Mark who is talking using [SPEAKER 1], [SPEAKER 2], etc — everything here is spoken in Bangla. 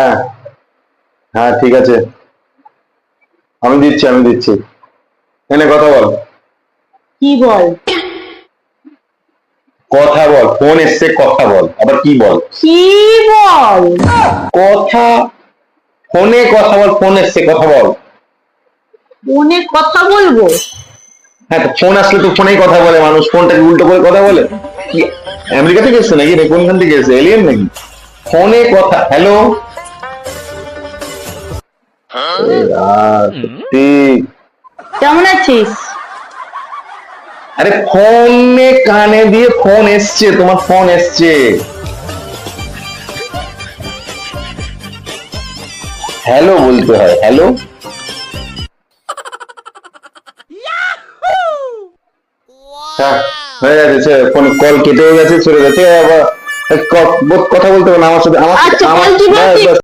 [SPEAKER 1] হ্যাঁ হ্যাঁ ঠিক আছে, আমি দিচ্ছি এনে কথা বল।
[SPEAKER 2] কি বল?
[SPEAKER 1] কথা বল, ফোন এসছে, কথা বল, আবার কি বল?
[SPEAKER 2] কি বল?
[SPEAKER 1] কথা, ফোনে কথা বল, ফোন এসছে কথা বল।
[SPEAKER 2] ফোনে কথা বলবো?
[SPEAKER 1] হ্যাঁ, তো ফোন আসলে তো ফোনেই কথা বলে মানুষ, ফোনটাকে উল্টো করে কথা বলে কি? আমেরিকা থেকে এসছে নাকি, কোনখান থেকে এসছে, এলিয়েন নাকি? ফোনে কথা, হ্যালো। সত্যি।
[SPEAKER 2] কেমন আছিস?
[SPEAKER 1] আরে ফোনে কানে দিয়ে ফোন এসছে, তোমার ফোন এসছে, হ্যালো বলতে হয়, হ্যালো। হ্যাঁ, হয়ে গেছে, ফোন কল কেটেও গেছে, চলে গেছে, আবার কথা বলতে হবে না আমার সাথে,
[SPEAKER 2] আচ্ছা,
[SPEAKER 1] আমার
[SPEAKER 2] বল কি
[SPEAKER 1] ব্যাস
[SPEAKER 2] বলছিস?
[SPEAKER 1] ব্যাস